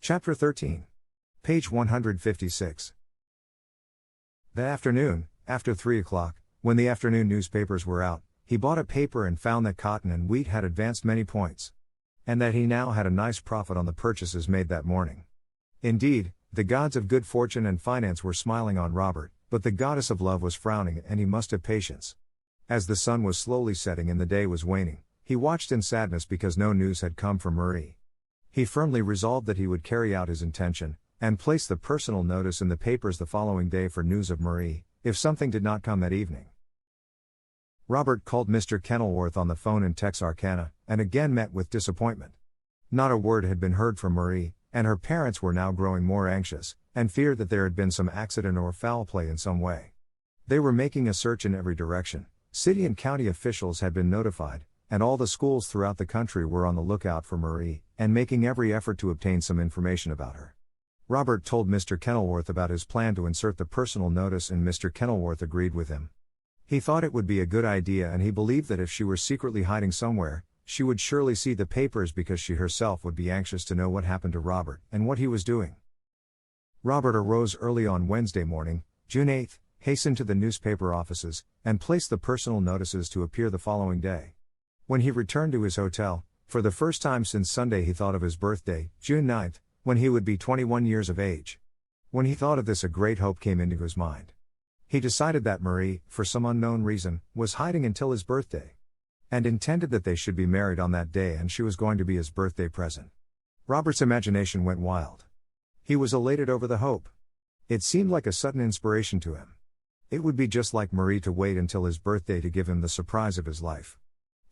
Chapter 13. Page 156. That afternoon, after 3 o'clock, when the afternoon newspapers were out, he bought a paper and found that cotton and wheat had advanced many points. And that he now had a nice profit on the purchases made that morning. Indeed, the gods of good fortune and finance were smiling on Robert, but the goddess of love was frowning and he must have patience. As the sun was slowly setting and the day was waning, he watched in sadness because no news had come from Marie. He firmly resolved that he would carry out his intention, and place the personal notice in the papers the following day for news of Marie, if something did not come that evening. Robert called Mr. Kenilworth on the phone in Texarkana, and again met with disappointment. Not a word had been heard from Marie, and her parents were now growing more anxious, and feared that there had been some accident or foul play in some way. They were making a search in every direction. City and county officials had been notified, and all the schools throughout the country were on the lookout for Marie, and making every effort to obtain some information about her. Robert told Mr. Kenilworth about his plan to insert the personal notice, and Mr. Kenilworth agreed with him. He thought it would be a good idea, and he believed that if she were secretly hiding somewhere, she would surely see the papers because she herself would be anxious to know what happened to Robert and what he was doing. Robert arose early on Wednesday morning, June 8, hastened to the newspaper offices, and placed the personal notices to appear the following day. When he returned to his hotel, for the first time since Sunday he thought of his birthday, June 9, when he would be 21 years of age. When he thought of this, a great hope came into his mind. He decided that Marie, for some unknown reason, was hiding until his birthday, and intended that they should be married on that day, and she was going to be his birthday present. Robert's imagination went wild. He was elated over the hope. It seemed like a sudden inspiration to him. It would be just like Marie to wait until his birthday to give him the surprise of his life.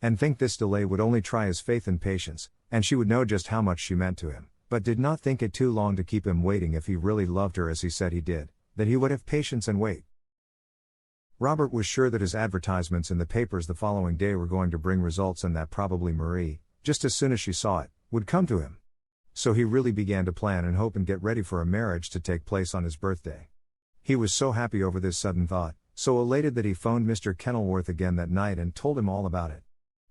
And think this delay would only try his faith and patience, and she would know just how much she meant to him, but did not think it too long to keep him waiting if he really loved her as he said he did, that he would have patience and wait. Robert was sure that his advertisements in the papers the following day were going to bring results, and that probably Marie, just as soon as she saw it, would come to him. So he really began to plan and hope and get ready for a marriage to take place on his birthday. He was so happy over this sudden thought, so elated that he phoned Mr. Kenilworth again that night and told him all about it.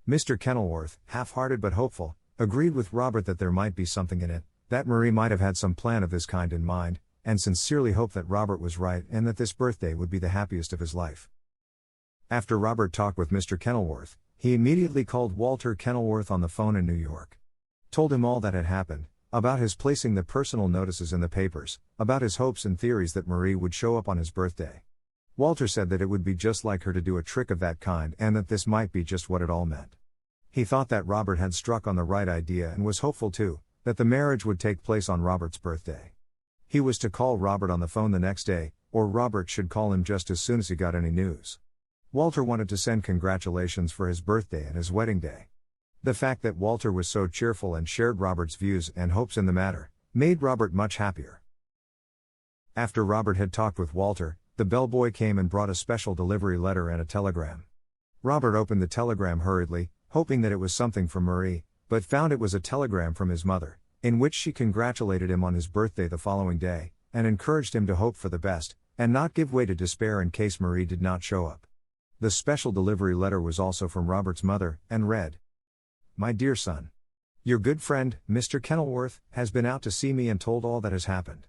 Mr. Kenilworth, half-hearted but hopeful, agreed with Robert that there might be something in it, that Marie might have had some plan of this kind in mind, and sincerely hoped that Robert was right and that this birthday would be the happiest of his life. After Robert talked with Mr. Kenilworth, he immediately called Walter Kenilworth on the phone in New York. Told him all that had happened, about his placing the personal notices in the papers, about his hopes and theories that Marie would show up on his birthday. Walter said that it would be just like her to do a trick of that kind, and that this might be just what it all meant. He thought that Robert had struck on the right idea and was hopeful too, that the marriage would take place on Robert's birthday. He was to call Robert on the phone the next day, or Robert should call him just as soon as he got any news. Walter wanted to send congratulations for his birthday and his wedding day. The fact that Walter was so cheerful and shared Robert's views and hopes in the matter, made Robert much happier. After Robert had talked with Walter, the bellboy came and brought a special delivery letter and a telegram. Robert opened the telegram hurriedly, hoping that it was something from Marie, but found it was a telegram from his mother, in which she congratulated him on his birthday the following day, and encouraged him to hope for the best, and not give way to despair in case Marie did not show up. The special delivery letter was also from Robert's mother, and read, "My dear son, your good friend, Mr. Kenilworth, has been out to see me and told all that has happened.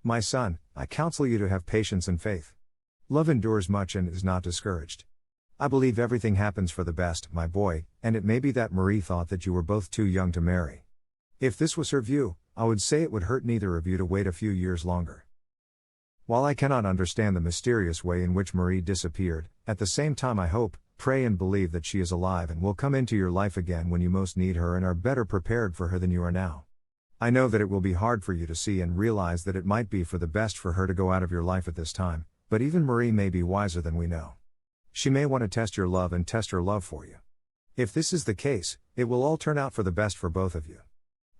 My son, I counsel you to have patience and faith. Love endures much and is not discouraged. I believe everything happens for the best, my boy, and it may be that Marie thought that you were both too young to marry. If this was her view, I would say it would hurt neither of you to wait a few years longer. While I cannot understand the mysterious way in which Marie disappeared, at the same time I hope, pray and believe that she is alive and will come into your life again when you most need her and are better prepared for her than you are now. I know that it will be hard for you to see and realize that it might be for the best for her to go out of your life at this time, but even Marie may be wiser than we know. She may want to test your love and test her love for you. If this is the case, it will all turn out for the best for both of you.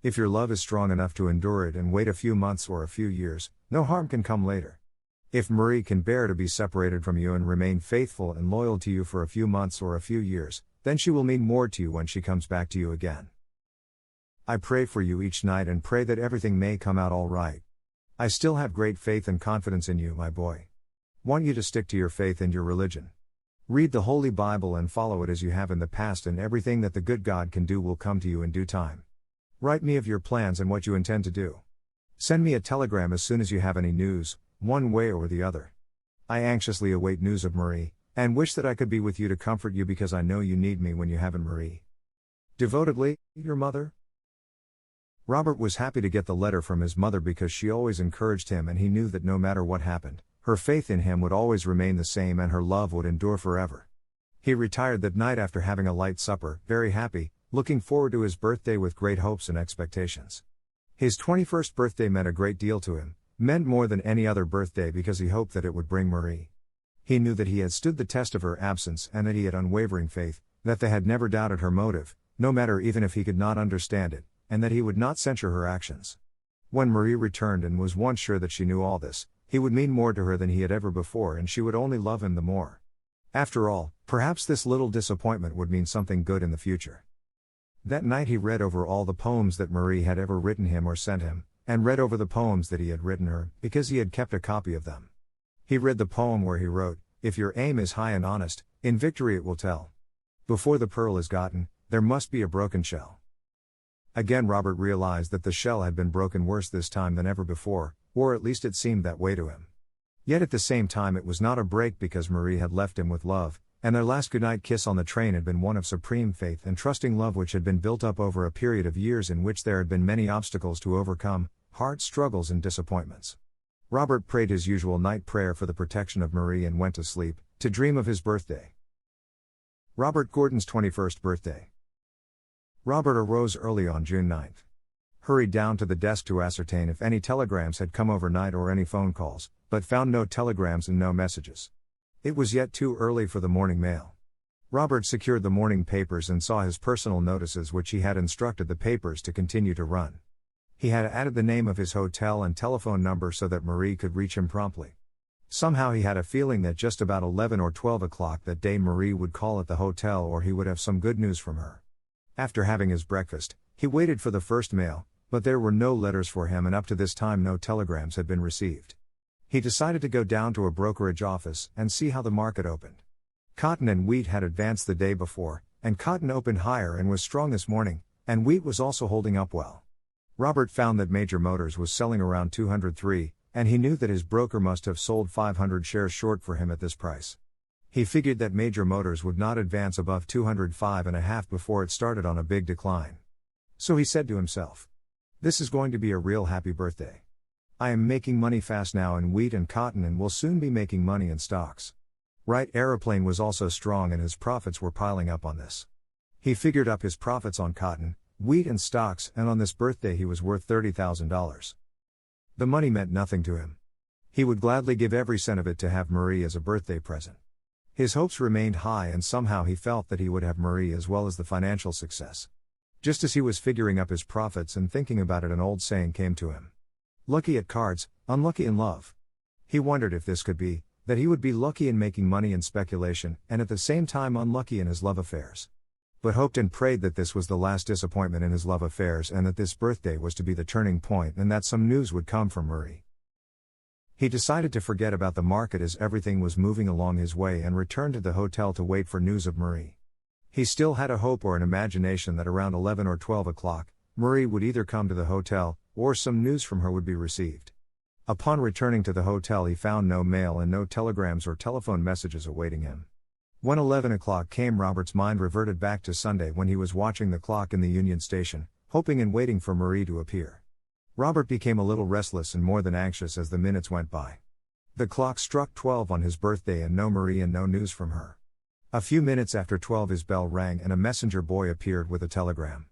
If your love is strong enough to endure it and wait a few months or a few years, no harm can come later. If Marie can bear to be separated from you and remain faithful and loyal to you for a few months or a few years, then she will mean more to you when she comes back to you again. I pray for you each night and pray that everything may come out all right. I still have great faith and confidence in you, my boy. Want you to stick to your faith and your religion. Read the Holy Bible and follow it as you have in the past, and everything that the good God can do will come to you in due time. Write me of your plans and what you intend to do. Send me a telegram as soon as you have any news, one way or the other. I anxiously await news of Marie, and wish that I could be with you to comfort you because I know you need me when you haven't Marie. Devotedly, your mother. Robert was happy to get the letter from his mother because she always encouraged him, and he knew that no matter what happened, her faith in him would always remain the same and her love would endure forever. He retired that night after having a light supper, very happy, looking forward to his birthday with great hopes and expectations. His 21st birthday meant a great deal to him, meant more than any other birthday because he hoped that it would bring Marie. He knew that he had stood the test of her absence and that he had unwavering faith, that they had never doubted her motive, no matter even if he could not understand it, and that he would not censure her actions. When Marie returned and was once sure that she knew all this, he would mean more to her than he had ever before and she would only love him the more. After all, perhaps this little disappointment would mean something good in the future. That night he read over all the poems that Marie had ever written him or sent him, and read over the poems that he had written her, because he had kept a copy of them. He read the poem where he wrote, "If your aim is high and honest, in victory it will tell. Before the pearl is gotten, there must be a broken shell." Again Robert realized that the shell had been broken worse this time than ever before, or at least it seemed that way to him. Yet at the same time it was not a break because Marie had left him with love, and their last goodnight kiss on the train had been one of supreme faith and trusting love which had been built up over a period of years in which there had been many obstacles to overcome, hard struggles and disappointments. Robert prayed his usual night prayer for the protection of Marie and went to sleep, to dream of his birthday. Robert Gordon's 21st birthday. Robert arose early on June 9. Hurried down to the desk to ascertain if any telegrams had come overnight or any phone calls, but found no telegrams and no messages. It was yet too early for the morning mail. Robert secured the morning papers and saw his personal notices which he had instructed the papers to continue to run. He had added the name of his hotel and telephone number so that Marie could reach him promptly. Somehow he had a feeling that just about 11 or 12 o'clock that day Marie would call at the hotel or he would have some good news from her. After having his breakfast, he waited for the first mail, but there were no letters for him and up to this time no telegrams had been received. He decided to go down to a brokerage office and see how the market opened. Cotton and wheat had advanced the day before, and cotton opened higher and was strong this morning, and wheat was also holding up well. Robert found that Major Motors was selling around 203, and he knew that his broker must have sold 500 shares short for him at this price. He figured that Major Motors would not advance above 205.5 before it started on a big decline. So he said to himself, "This is going to be a real happy birthday. I am making money fast now in wheat and cotton and will soon be making money in stocks." Wright Aeroplane was also strong and his profits were piling up on this. He figured up his profits on cotton, wheat and stocks, and on this birthday he was worth $30,000. The money meant nothing to him. He would gladly give every cent of it to have Marie as a birthday present. His hopes remained high and somehow he felt that he would have Marie as well as the financial success. Just as he was figuring up his profits and thinking about it, an old saying came to him. Lucky at cards, unlucky in love. He wondered if this could be, that he would be lucky in making money in speculation, and at the same time unlucky in his love affairs. But hoped and prayed that this was the last disappointment in his love affairs and that this birthday was to be the turning point and that some news would come from Marie. He decided to forget about the market as everything was moving along his way and returned to the hotel to wait for news of Marie. He still had a hope or an imagination that around 11 or 12 o'clock, Marie would either come to the hotel, or some news from her would be received. Upon returning to the hotel he found no mail and no telegrams or telephone messages awaiting him. When 11 o'clock came, Robert's mind reverted back to Sunday when he was watching the clock in the Union Station, hoping and waiting for Marie to appear. Robert became a little restless and more than anxious as the minutes went by. The clock struck 12 on his birthday and no Marie and no news from her. A few minutes after 12 his bell rang and a messenger boy appeared with a telegram.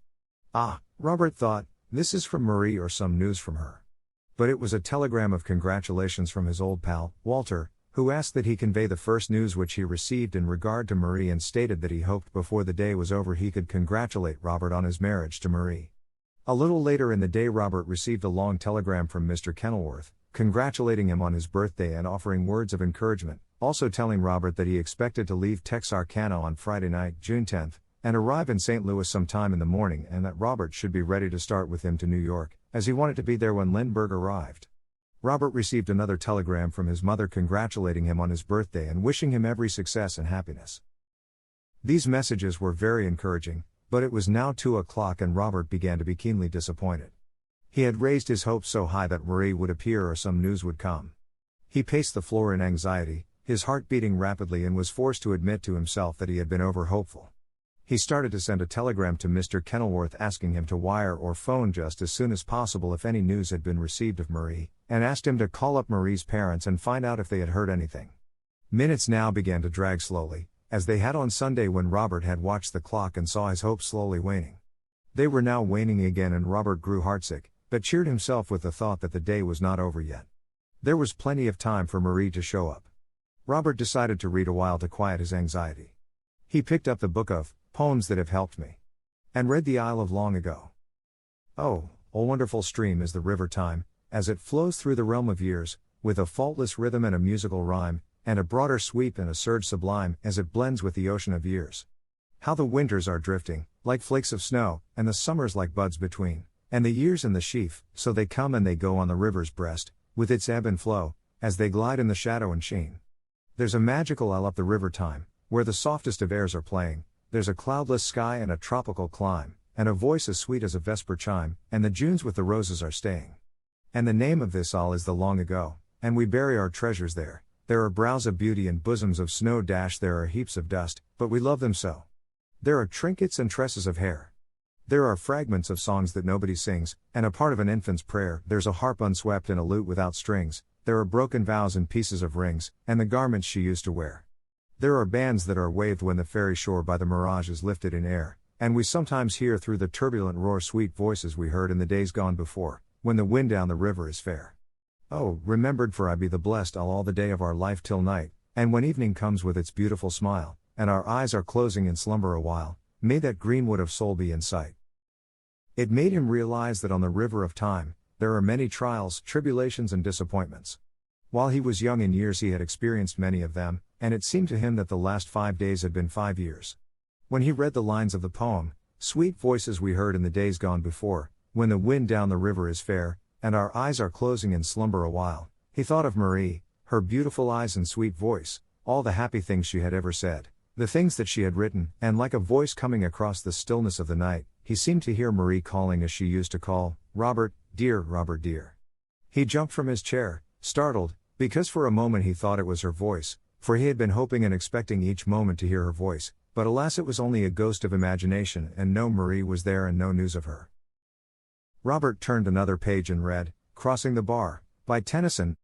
Ah, Robert thought, this is from Marie or some news from her. But it was a telegram of congratulations from his old pal, Walter, who asked that he convey the first news which he received in regard to Marie and stated that he hoped before the day was over he could congratulate Robert on his marriage to Marie. A little later in the day Robert received a long telegram from Mr. Kenilworth, congratulating him on his birthday and offering words of encouragement, also telling Robert that he expected to leave Texarkana on Friday night, June 10th, and arrive in St. Louis sometime in the morning and that Robert should be ready to start with him to New York, as he wanted to be there when Lindbergh arrived. Robert received another telegram from his mother congratulating him on his birthday and wishing him every success and happiness. These messages were very encouraging, but it was now 2 o'clock and Robert began to be keenly disappointed. He had raised his hopes so high that Marie would appear or some news would come. He paced the floor in anxiety, his heart beating rapidly, and was forced to admit to himself that he had been over-hopeful. He started to send a telegram to Mr. Kenilworth asking him to wire or phone just as soon as possible if any news had been received of Marie, and asked him to call up Marie's parents and find out if they had heard anything. Minutes now began to drag slowly, as they had on Sunday when Robert had watched the clock and saw his hopes slowly waning. They were now waning again, and Robert grew heartsick, but cheered himself with the thought that the day was not over yet. There was plenty of time for Marie to show up. Robert decided to read a while to quiet his anxiety. He picked up the book of Poems That Have Helped Me, and read The Isle of Long Ago. Oh, a wonderful stream is the river Time, as it flows through the realm of years, with a faultless rhythm and a musical rhyme, and a broader sweep and a surge sublime as it blends with the ocean of years. How the winters are drifting, like flakes of snow, and the summers like buds between, and the years in the sheaf, so they come and they go on the river's breast, with its ebb and flow, as they glide in the shadow and sheen. There's a magical isle up the river Time, where the softest of airs are playing, there's a cloudless sky and a tropical clime, and a voice as sweet as a vesper chime, and the Junes with the roses are staying. And the name of this isle is the Long Ago, and we bury our treasures there. There are brows of beauty and bosoms of snow dash, there are heaps of dust, but we love them so. There are trinkets and tresses of hair. There are fragments of songs that nobody sings, and a part of an infant's prayer, there's a harp unswept and a lute without strings, there are broken vows and pieces of rings, and the garments she used to wear. There are bands that are waved when the fairy shore by the mirage is lifted in air, and we sometimes hear through the turbulent roar sweet voices we heard in the days gone before, when the wind down the river is fair. Oh, remembered for I be the blessed all the day of our life till night, and when evening comes with its beautiful smile, and our eyes are closing in slumber a while, may that greenwood of soul be in sight. It made him realize that on the river of time, there are many trials, tribulations and disappointments. While he was young in years he had experienced many of them, and it seemed to him that the last 5 days had been 5 years. When he read the lines of the poem, sweet voices we heard in the days gone before, when the wind down the river is fair, and our eyes are closing in slumber a while, he thought of Marie, her beautiful eyes and sweet voice, all the happy things she had ever said, the things that she had written, and like a voice coming across the stillness of the night, he seemed to hear Marie calling as she used to call, Robert, dear Robert dear. He jumped from his chair, startled, because for a moment he thought it was her voice, for he had been hoping and expecting each moment to hear her voice, but alas, it was only a ghost of imagination, and no Marie was there and no news of her. Robert turned another page and read, Crossing the Bar, by Tennyson.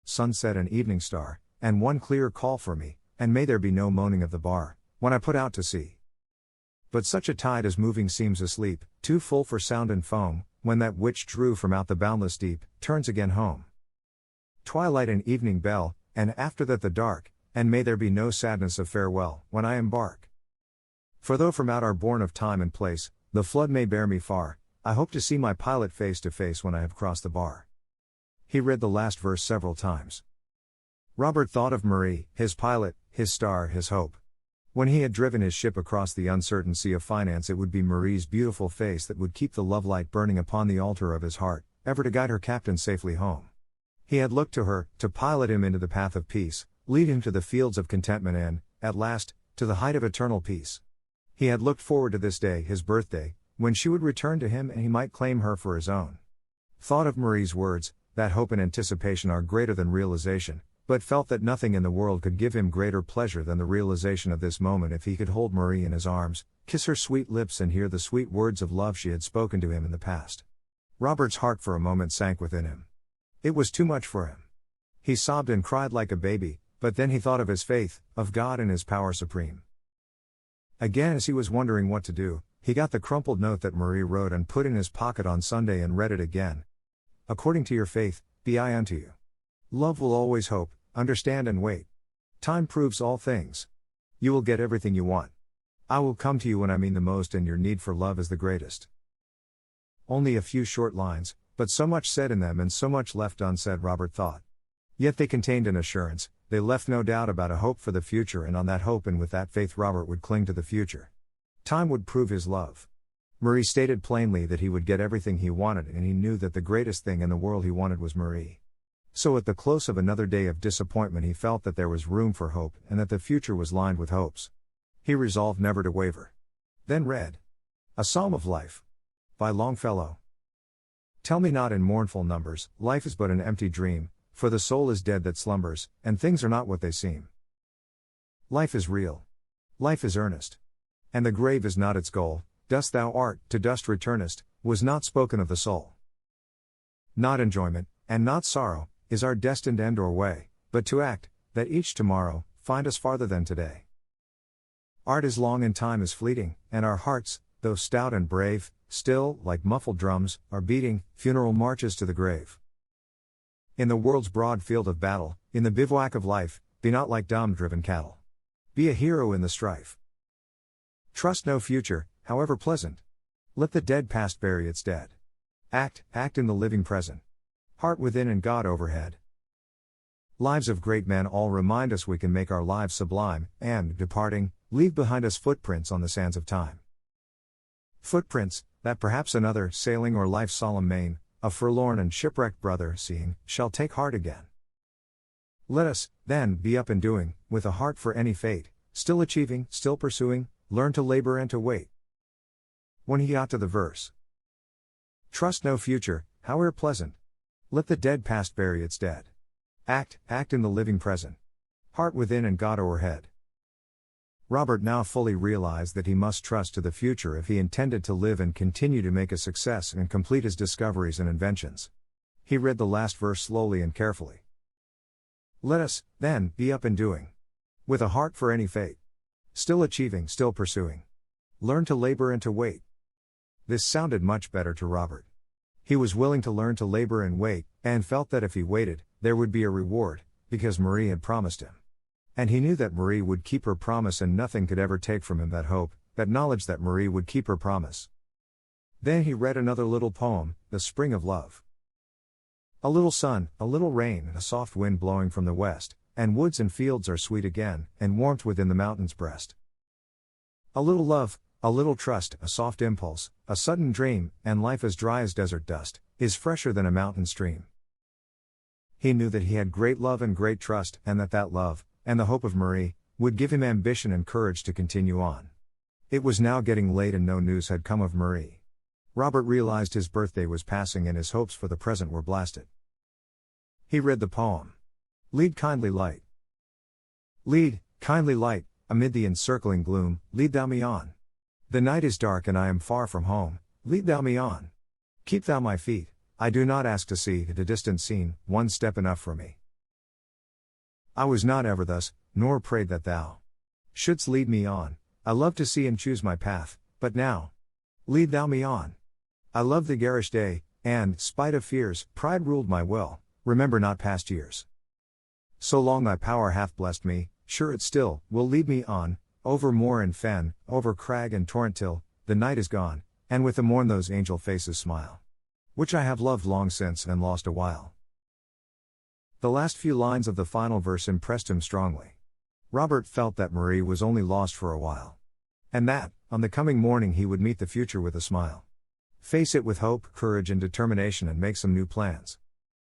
Sunset and evening star, and one clear call for me, and may there be no moaning of the bar, when I put out to sea. But such a tide as moving seems asleep, too full for sound and foam, when that which drew from out the boundless deep, turns again home. Twilight and evening bell, and after that the dark, and may there be no sadness of farewell, when I embark. For though from out our bourne of time and place, the flood may bear me far, I hope to see my pilot face to face when I have crossed the bar. He read the last verse several times. Robert thought of Marie, his pilot, his star, his hope. When he had driven his ship across the uncertain sea of finance, it would be Marie's beautiful face that would keep the love light burning upon the altar of his heart, ever to guide her captain safely home. He had looked to her, to pilot him into the path of peace, lead him to the fields of contentment and, at last, to the height of eternal peace. He had looked forward to this day, his birthday, when she would return to him and he might claim her for his own. Thought of Marie's words, that hope and anticipation are greater than realization, but felt that nothing in the world could give him greater pleasure than the realization of this moment if he could hold Marie in his arms, kiss her sweet lips and hear the sweet words of love she had spoken to him in the past. Robert's heart for a moment sank within him. It was too much for him. He sobbed and cried like a baby, but then he thought of his faith, of God and his power supreme. Again, as he was wondering what to do, he got the crumpled note that Marie wrote and put in his pocket on Sunday and read it again. According to your faith, be I unto you. Love will always hope, understand and wait. Time proves all things. You will get everything you want. I will come to you when I mean the most and your need for love is the greatest. Only a few short lines, but so much said in them and so much left unsaid, Robert thought. Yet they contained an assurance, they left no doubt about a hope for the future, and on that hope and with that faith Robert would cling to the future. Time would prove his love. Marie stated plainly that he would get everything he wanted, and he knew that the greatest thing in the world he wanted was Marie. So at the close of another day of disappointment he felt that there was room for hope and that the future was lined with hopes. He resolved never to waver. Then read A Psalm of Life by Longfellow. Tell me not in mournful numbers, life is but an empty dream, for the soul is dead that slumbers, and things are not what they seem. Life is real. Life is earnest. And the grave is not its goal, dust thou art, to dust returnest, was not spoken of the soul. Not enjoyment, and not sorrow, is our destined end or way, but to act, that each tomorrow, find us farther than today. Art is long and time is fleeting, and our hearts, though stout and brave, still, like muffled drums, are beating, funeral marches to the grave. In the world's broad field of battle, in the bivouac of life, be not like dumb-driven cattle. Be a hero in the strife. Trust no future, however pleasant. Let the dead past bury its dead. Act in the living present. Heart within and God overhead. Lives of great men all remind us we can make our lives sublime, and, departing, leave behind us footprints on the sands of time. Footprints, that perhaps another, sailing o'er life's solemn main, a forlorn and shipwrecked brother, seeing, shall take heart again. Let us, then, be up and doing, with a heart for any fate, still achieving, still pursuing, learn to labor and to wait. When he got to the verse, trust no future, however pleasant. Let the dead past bury its dead. Act in the living present. Heart within and God o'erhead. Robert now fully realized that he must trust to the future if he intended to live and continue to make a success and complete his discoveries and inventions. He read the last verse slowly and carefully. Let us, then, be up and doing. With a heart for any fate. Still achieving, still pursuing. Learn to labor and to wait. This sounded much better to Robert. He was willing to learn to labor and wait, and felt that if he waited, there would be a reward, because Marie had promised him. And he knew that Marie would keep her promise, and nothing could ever take from him that hope, that knowledge that Marie would keep her promise. Then he read another little poem, The Spring of Love. A little sun, a little rain, a soft wind blowing from the west, and woods and fields are sweet again, and warmth within the mountain's breast. A little love, a little trust, a soft impulse, a sudden dream, and life as dry as desert dust, is fresher than a mountain stream. He knew that he had great love and great trust, and that love, and the hope of Marie, would give him ambition and courage to continue on. It was now getting late and no news had come of Marie. Robert realized his birthday was passing and his hopes for the present were blasted. He read the poem. Lead kindly light. Lead, kindly light, amid the encircling gloom, lead thou me on. The night is dark and I am far from home, lead thou me on. Keep thou my feet, I do not ask to see the distant scene, one step enough for me. I was not ever thus, nor prayed that thou shouldst lead me on. I love to see and choose my path, but now, lead thou me on. I love the garish day, and, spite of fears, pride ruled my will, remember not past years. So long thy power hath blessed me, sure it still will lead me on, over moor and fen, over crag and torrent till the night is gone, and with the morn those angel faces smile, which I have loved long since and lost a while. The last few lines of the final verse impressed him strongly. Robert felt that Marie was only lost for a while. And that, on the coming morning he would meet the future with a smile. Face it with hope, courage and determination and make some new plans.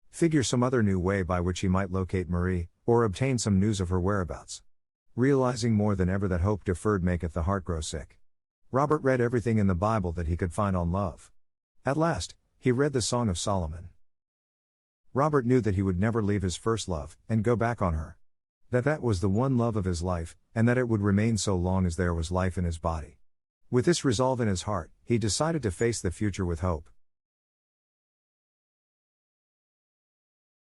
Figure some other new way by which he might locate Marie, or obtain some news of her whereabouts. Realizing more than ever that hope deferred maketh the heart grow sick. Robert read everything in the Bible that he could find on love. At last, he read the Song of Solomon. Robert knew that he would never leave his first love, and go back on her. That was the one love of his life, and that it would remain so long as there was life in his body. With this resolve in his heart, he decided to face the future with hope.